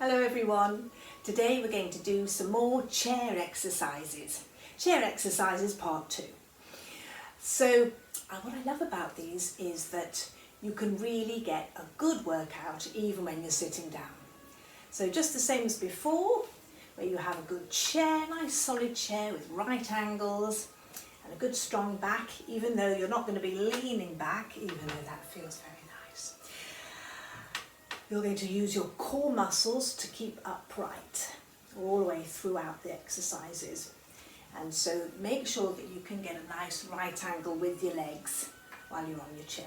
Hello everyone. Today we're going to do some more chair exercises. Chair exercises part 2. So what I love about these is that you can really get a good workout even when you're sitting down. So just the same as before, where you have a good chair, nice solid chair with right angles and a good strong back, even though you're not going to be leaning back, even though that feels very nice. You're going to use your core muscles to keep upright all the way throughout the exercises. And so make sure that you can get a nice right angle with your legs while you're on your chair.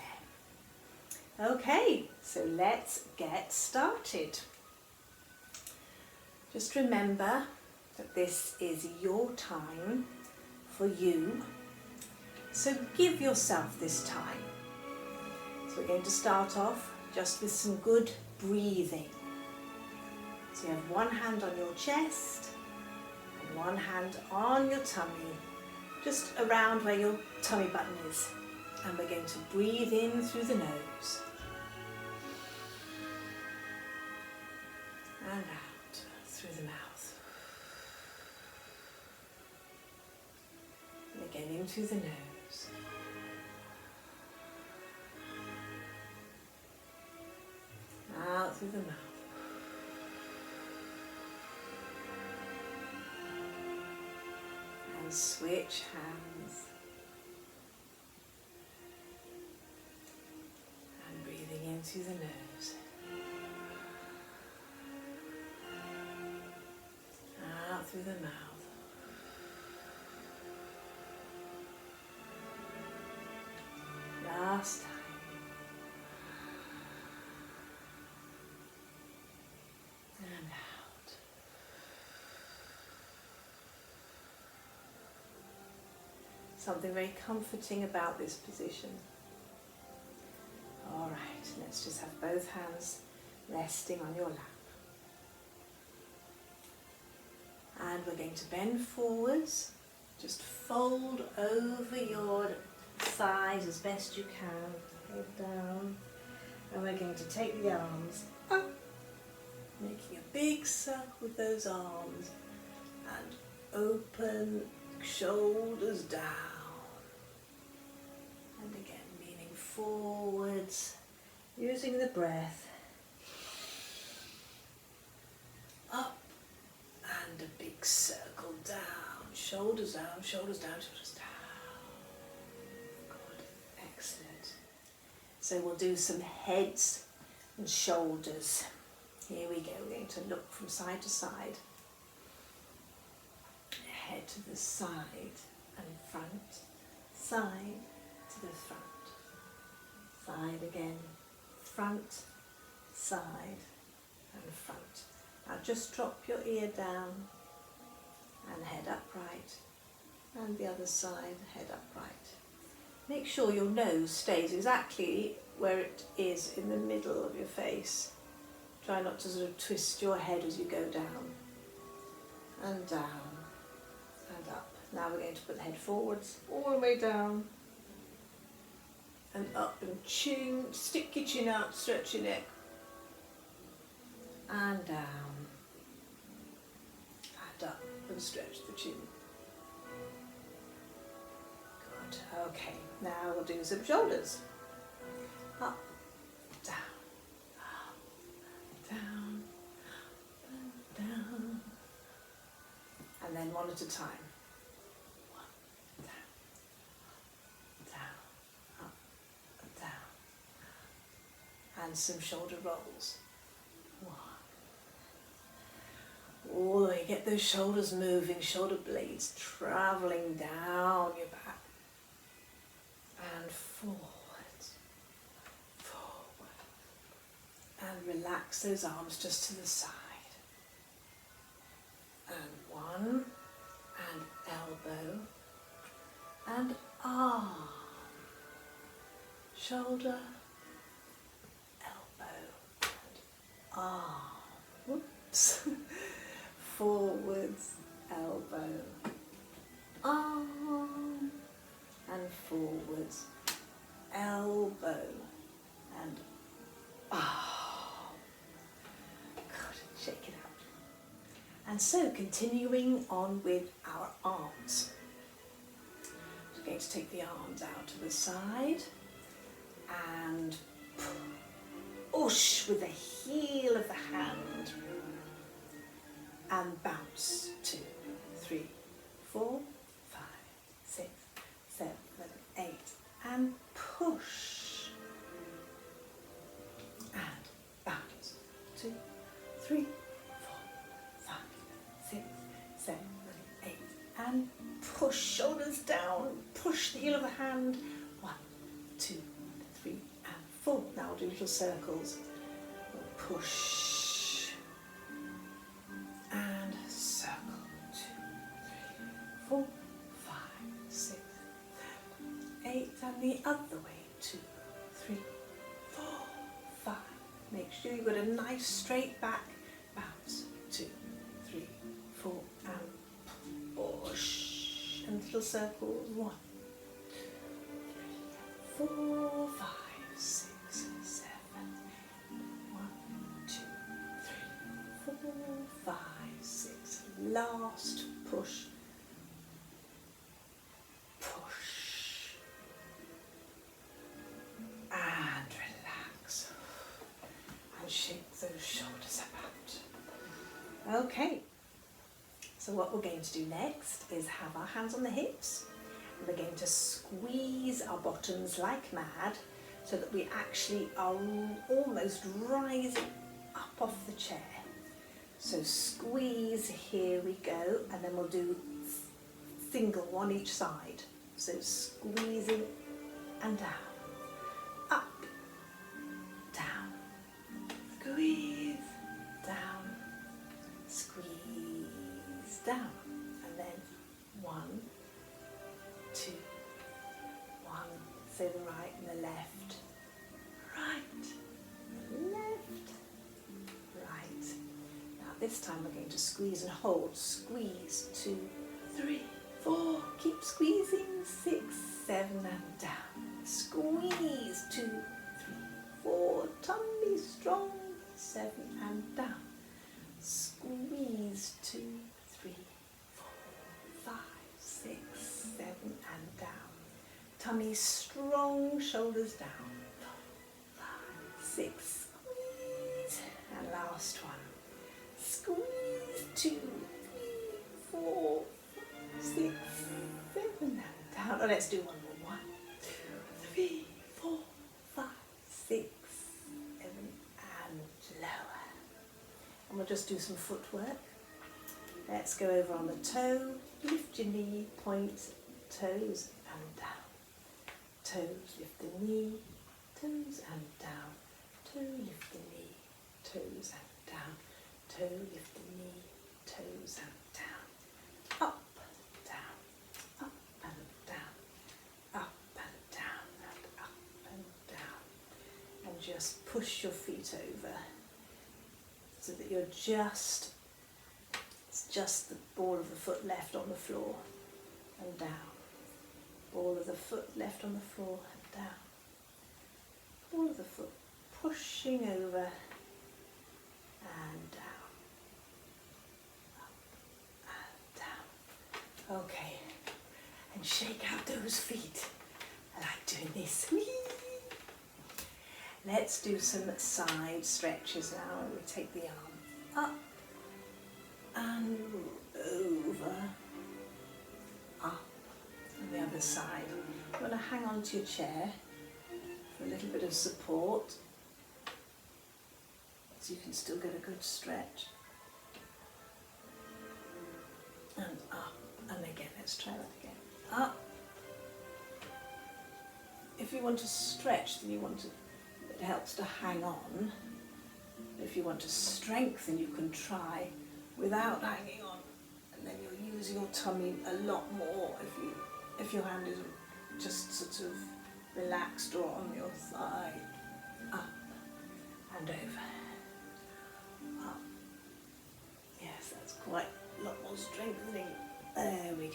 Okay, so let's get started. Just remember that this is your time for you, so give yourself this time. So we're going to start off just with some good breathing. So you have one hand on your chest and one hand on your tummy, just around where your tummy button is. And we're going to breathe in through the nose and out through the mouth. And again in through the nose. Out through the mouth. And switch hands. And breathing in through the nose. Out through the mouth. Last time. And out. Something very comforting about this position. All right, let's just have both hands resting on your lap. And we're going to bend forwards. Just fold over your thighs as best you can. Head down. And we're going to take the arms up, making a big circle with those arms, and open, shoulders down. And again, leaning forwards, using the breath. Up, and a big circle down. Shoulders down, shoulders down, shoulders down. Good, excellent. So we'll do some heads and shoulders. Here we go, we're going to look from side to side. Head to the side and front, side to the front. Side again, front, side and front. Now just drop your ear down and head upright. And the other side, head upright. Make sure your nose stays exactly where it is in the middle of your face. Try not to sort of twist your head as you go down and down and up. Now we're going to put the head forwards, all the way down and up, and chin, stick your chin out, stretch your neck and down and up and stretch the chin. Good, okay, now we'll do some shoulders. Up, down. Down, and down, and then one at a time. One, down, up, and down, and some shoulder rolls. One. All the way, get those shoulders moving, shoulder blades travelling down your back, and forward. And relax those arms just to the side. And one, and elbow, and arm, shoulder, elbow, and arm. Whoops. Forwards, elbow, arm, and forwards, elbow, and arm. Shake it And so continuing on with our arms. We're going to take the arms out to the side and push with the heel of the hand and bounce. 2, 3, 4, 5, 6, 7, 8 and push and bounce. 2, 3, 4, 5, 6, 7, 8 and push, shoulders down, push the heel of the hand. 1, 2, 3 and 4. Now we'll do little circles. We'll push and circle. 2, 3, 4, 5, 6, 7, 8 and the other way. 2, 3, 4, 5. Make sure you've got a nice straight back. Bounce. 2, 3, 4 and push. And little circles. 1, 2, 3, 4, 5, 6, 7. 1, 2, 3, 4, 5, 6. Last push. Push. And relax. And shake those shoulders about. Okay. So what we're going to do next is have our hands on the hips. And we're going to squeeze our bottoms like mad so that we actually are almost rising up off the chair. So squeeze, here we go, and then we'll do single on each side. So squeezing and down, up, down, squeeze, down, squeeze, down, and then 1, 2, 1, so the right and the left, right, left, right. Now this time we're going to squeeze and hold, squeeze, 2, 3, 4, keep squeezing, 6, 7 and down, squeeze, 2, 3, 4, tummy strong, 7 and down, squeeze, 2, 3, 4, 5, 6, 7 and down. Tummy strong, shoulders down. 5, 6, squeeze. And last one. Squeeze, 2, 3, 4, 6, 7 and down. Oh, let's do one more. 1, 2, 3, 4, 5, 6, 7 and lower. And we'll just do some footwork. Let's go over on the toe, lift your knee, point, toes and down. Toes, lift the knee, toes and down. Toe, lift the knee, toes and down. Toe, lift the knee, toes and down. Up, down, up and down, up and down, and up and down. And just push your feet over so that you're just, it's just the ball of the foot left on the floor and down. Ball of the foot left on the floor and down. Ball of the foot pushing over and down. Up and down. Okay. And shake out those feet. I like doing this. Whee! Let's do some side stretches now. We take the arm up and over, up, and the other side. You want to hang on to your chair for a little bit of support so you can still get a good stretch. And up, and again, let's try that again. Up. If you want to stretch, then it helps to hang on. If you want to strengthen, you can try without hanging on, and then you'll use your tummy a lot more if your hand is just sort of relaxed or on your thigh. Up and over. Up. Yes, that's quite a lot more strengthening. There we go.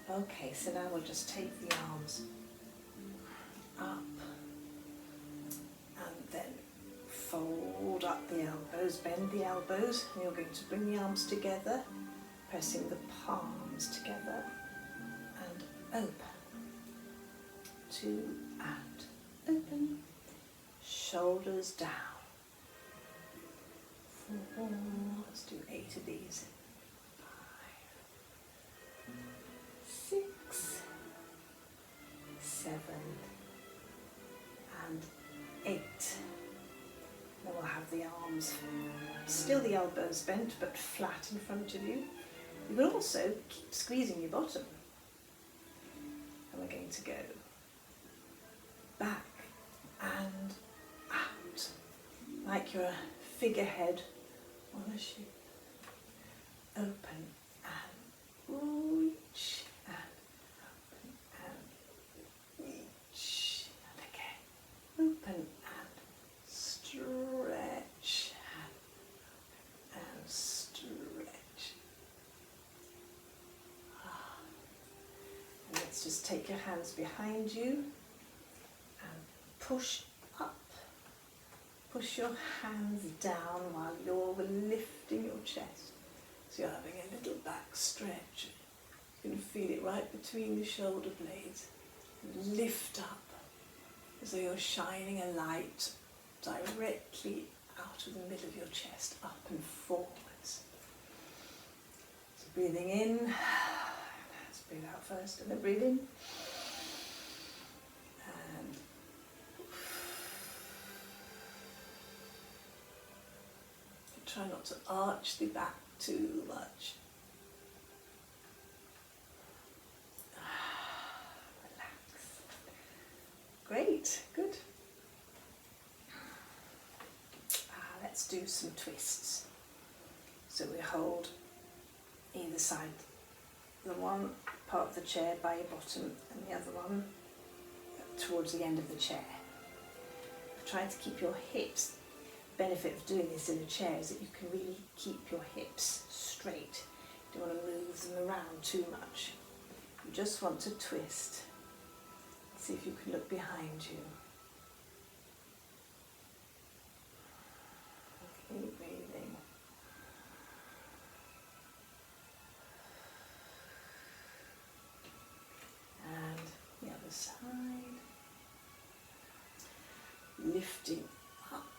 Okay, so now we'll just take the arms up and then fold hold up the elbows, bend the elbows, and you're going to bring the arms together, pressing the palms together, and open. 2 and open. Shoulders down. 4, let's do 8 of these. 5, 6, 7, and 8. Then we'll have the arms, still the elbows bent but flat in front of you. You can also keep squeezing your bottom. And we're going to go back and out, like you're a figurehead on a ship. Open and reach, and open and reach, and again. Open and stretch, and stretch. And let's just take your hands behind you and push up. Push your hands down while you're lifting your chest. So you're having a little back stretch. You can feel it right between the shoulder blades. Lift up as though you're shining a light directly out of the middle of your chest, up and forwards. So breathing in, let's breathe out first, and then breathe in. And try not to arch the back too much. Relax. Great, good. Let's do some twists. So we hold either side, the one part of the chair by your bottom and the other one towards the end of the chair. Try to keep your hips. Benefit of doing this in a chair is that you can really keep your hips straight. You don't want to move them around too much. You just want to twist. See if you can look behind you. Keep breathing. And the other side. Lifting up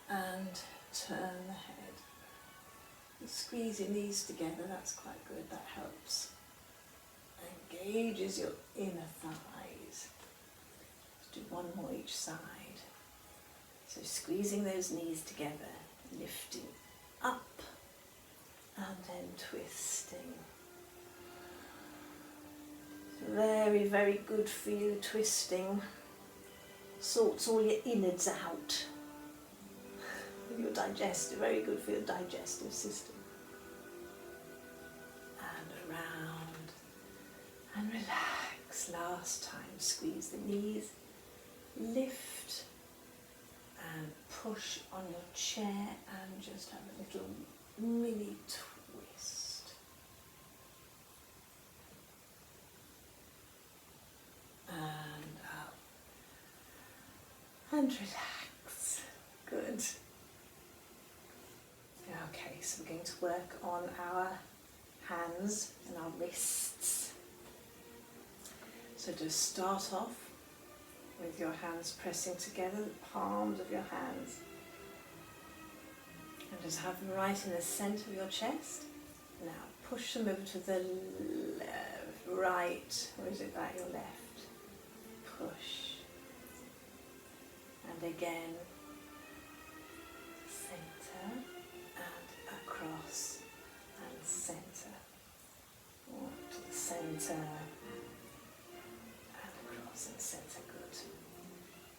and turn the head. Squeezing these together, that's quite good, that helps. Engages your inner thighs. Let's do one more each side. So squeezing those knees together, lifting up and then twisting. Very, very good for you, twisting. Sorts all your innards out. Your digestive, very good for your digestive system. And around and relax. Last time, squeeze the knees, lift and push on your chair and just have a little mini twist. And up. And relax. Good. Okay, so we're going to work on our hands and our wrists. So just start off with your hands pressing together, the palms of your hands. And just have them right in the centre of your chest. Now push them over to the left, right, or is it right, your left? Push. And again, centre. Across and centre, walk to the centre and across and centre, good.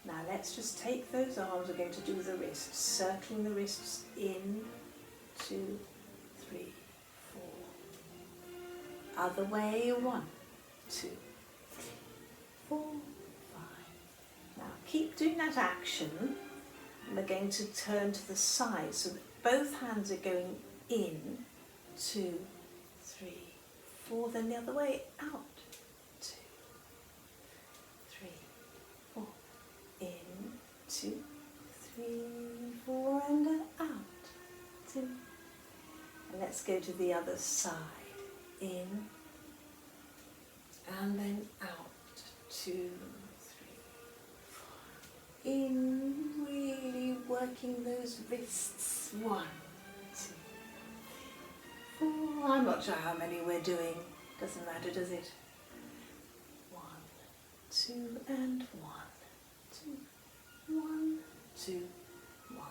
Now let's just take those arms, we're going to do the wrists, circling the wrists in, 2, 3, 4. Other way, 1, 2, 3, 4, 5. Now keep doing that action, and we're going to turn to the side so that both hands are going in, 2, 3, 4, then the other way out, 2, 3, 4, in, 2, 3, 4 and out, 2. And let's go to the other side. In and then out, 2, 3, 4. In, really working those wrists. 1, 2, 4. I'm not sure how many we're doing. Doesn't matter, does it? 1, 2, and 1, 2, 1, 2, 1,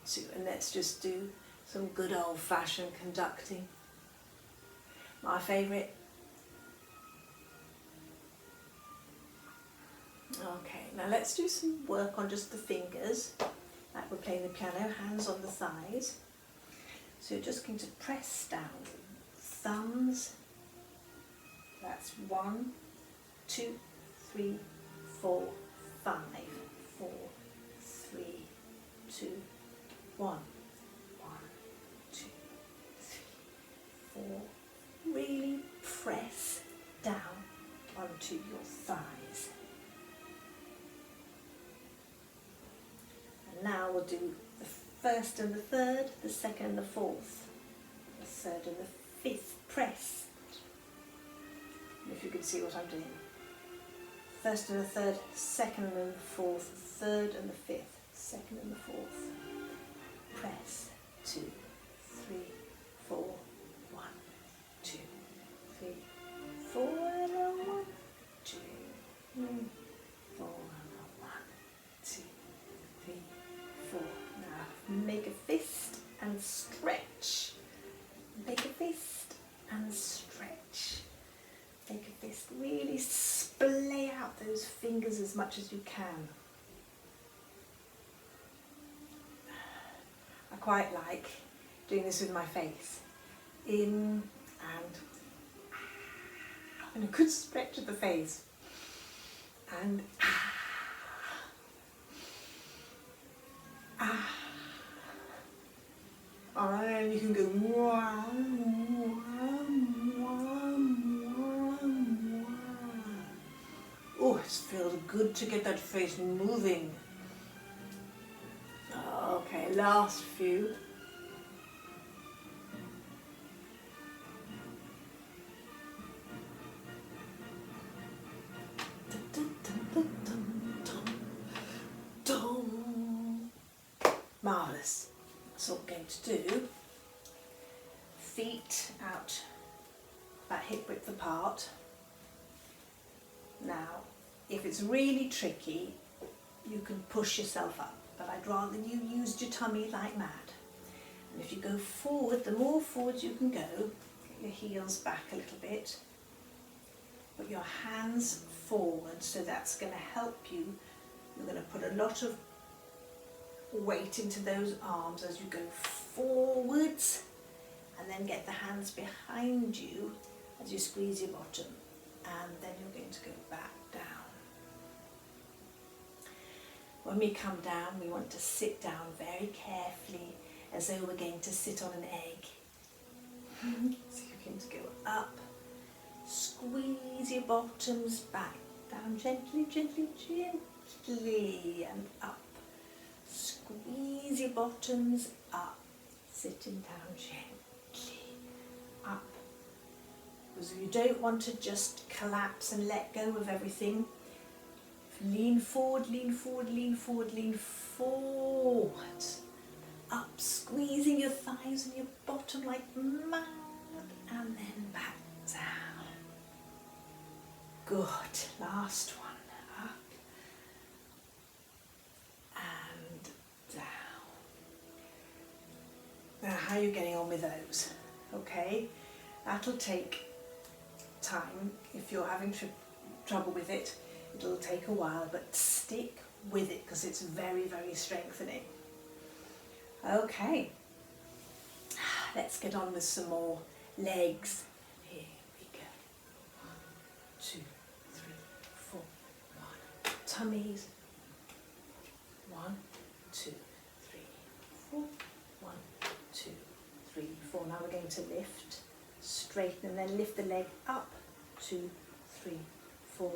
2. And let's just do some good old-fashioned conducting. My favourite. Okay, now let's do some work on just the fingers, like we're playing the piano, hands on the thighs. So you're just going to press down, thumbs. That's 1, 2, 3, 4, 5, 4, 3, 2, 1, 1, 2, 3, 4. Really press down onto your thighs. And now we'll do the first and the third, the second and the fourth, the third and the fifth. Press. If you can see what I'm doing. First and the third, second and the fourth, third and the fifth, second and the fourth. Press. 2, 3, 4, 1, 2, 3, 4, and a 1, 2, 4, and a 1, 2, 3, 4. Now make a fist and stretch. Make a fist and stretch. Make a fist. Really splay out those fingers as much as you can. I quite like doing this with my face. In and a good stretch of the face. And and you can go oh, it feels good to get that face moving. Okay, last few. Marvellous. That's what we're going to do. Feet out about hip width apart. Now, if it's really tricky, you can push yourself up, but I'd rather you used your tummy like mad. And if you go forward, the more forward you can go, get your heels back a little bit, put your hands forward, so that's going to help you. You're going to put a lot of weight into those arms as you go forwards, and then get the hands behind you as you squeeze your bottom, and then you're going to go back down. When we come down, we want to sit down very carefully as though we're going to sit on an egg. So you're going to go up, squeeze your bottoms back, down gently, gently, gently, and up. Squeeze your bottoms up, sitting down gently, up. Because you don't want to just collapse and let go of everything. Lean forward, lean forward, lean forward, lean forward. Up, squeezing your thighs and your bottom like mad, and then back down. Good, last one. Up and down. Now, how are you getting on with those? Okay, that'll take time. If you're having trouble with it, it'll take a while, but stick with it because it's very, very strengthening. Okay, let's get on with some more legs. Here we go. 1, 2, 3, 4, 1. Tummies. 1, 2, 3, 4. 1, 2, 3, 4. Now we're going to lift, straighten, and then lift the leg up. 2, 3, 4.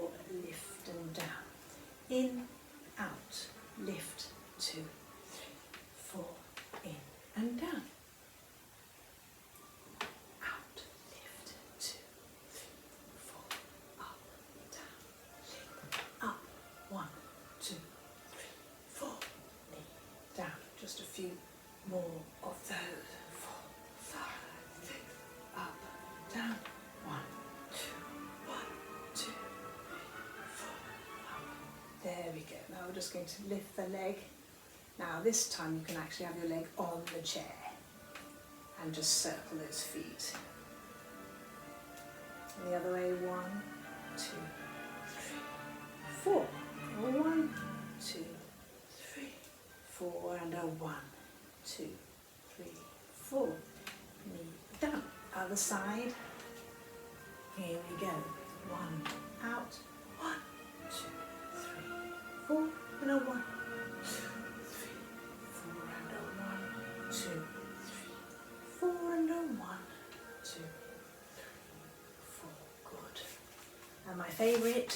Lift and down. In, out, lift. 2, 3, 4, in and down. Out, lift, 2, 3, 4, up, down, lift, up, 1, 2, 3, 4, knee, down. Just a few more of those. 4, 5, 6, up, down, 1, 2, 1, 2, 3, 4, up. There we go. Now we're just going to lift the leg. Now this time you can actually have your leg on the chair and just circle those feet. And the other way, 1, 2, 3, 4. 1, 2, 3, 4, and a 1, 2, 3, 4. Knee down. Other side. Here we go. 1, out. 1, 2, 3, 4, and a 1, 2, 3, 4, and a 1, 2, 3, 4, and a 1, 2, 3, 4. Good. And my favourite,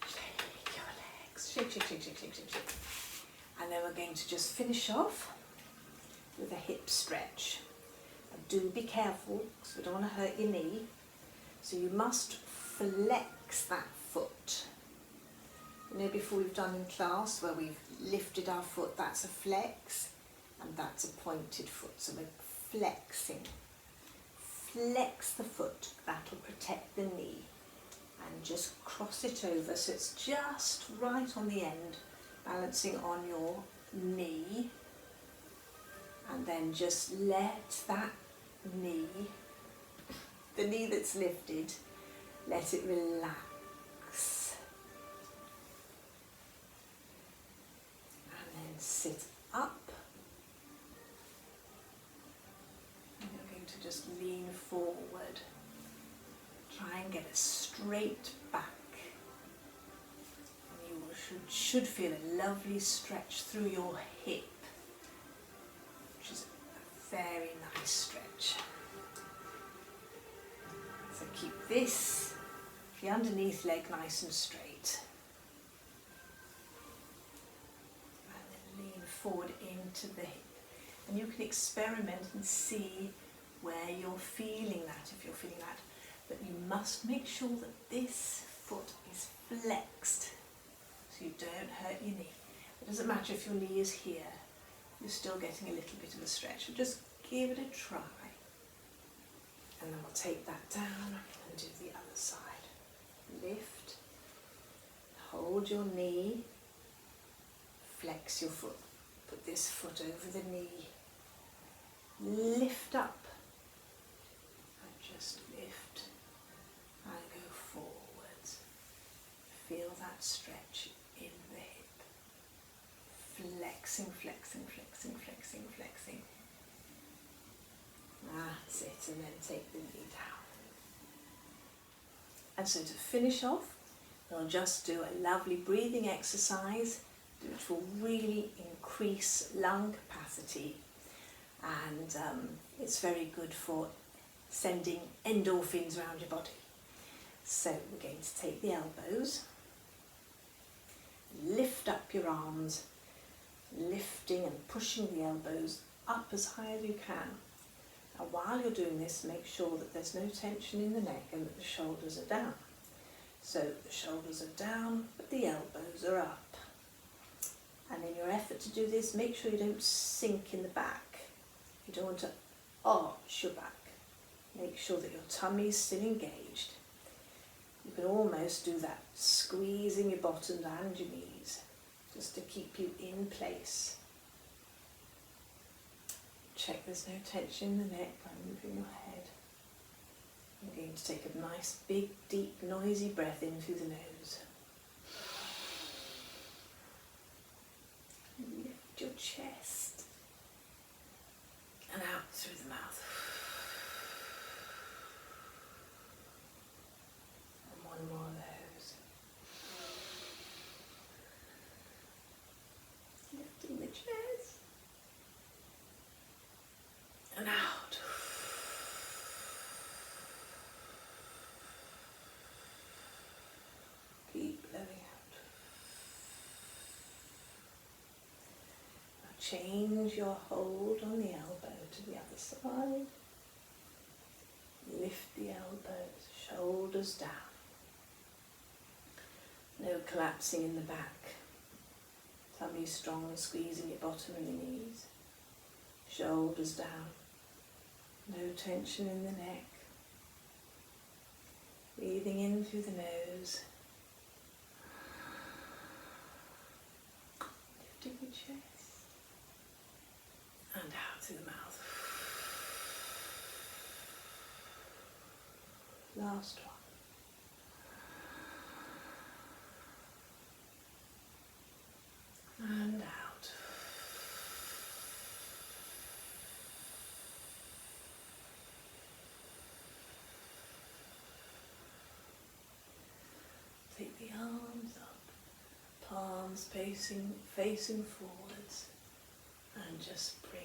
shake your legs. Shake, shake, shake, shake, shake, shake, shake. And then we're going to just finish off with a hip stretch. And do be careful because we don't want to hurt your knee. So you must flex that foot. You know, before we've done in class where we've lifted our foot, that's a flex and that's a pointed foot. So we're flexing. Flex the foot, that'll protect the knee. And just cross it over so it's just right on the end, balancing on your knee. And then just let that knee, the knee that's lifted, let it relax. And then sit up. And you're going to just lean forward. Try and get a straight back. And you should feel a lovely stretch through your hip, which is a very nice stretch. So keep this, the underneath leg nice and straight. And then lean forward into the hip. And you can experiment and see where you're feeling that, if you're feeling that. But you must make sure that this foot is flexed so you don't hurt your knee. It doesn't matter if your knee is here, you're still getting a little bit of a stretch. So just give it a try. And then we'll take that down and do the other side. Lift, hold your knee, flex your foot. Put this foot over the knee, lift up, and just lift and go forwards. Feel that stretch in the hip. Flexing, flexing, flexing, flexing, flexing. That's it, and then take the knee down. And so to finish off, we'll just do a lovely breathing exercise which will really increase lung capacity, and it's very good for sending endorphins around your body. So we're going to take the elbows, lift up your arms, lifting and pushing the elbows up as high as you can. Now while you're doing this, make sure that there's no tension in the neck and that the shoulders are down. So the shoulders are down, but the elbows are up. And in your effort to do this, make sure you don't sink in the back. You don't want to arch your back. Make sure that your tummy is still engaged. You can almost do that, squeezing your bottoms and your knees, just to keep you in place. Check there's no tension in the neck by moving your head. You're going to take a nice, big, deep, noisy breath in through the nose. Lift your chest and out through the mouth. And one more of those. Lifting the chest and out. Keep blowing out. Now change your hold on the elbow to the other side. Lift the elbows, shoulders down. No collapsing in the back. Tummy strong and squeezing your bottom of the knees. Shoulders down. No tension in the neck. Breathing in through the nose. Lifting your chest. And out through the mouth. Last one. And out. Take the arms up, palms facing forwards, and just bring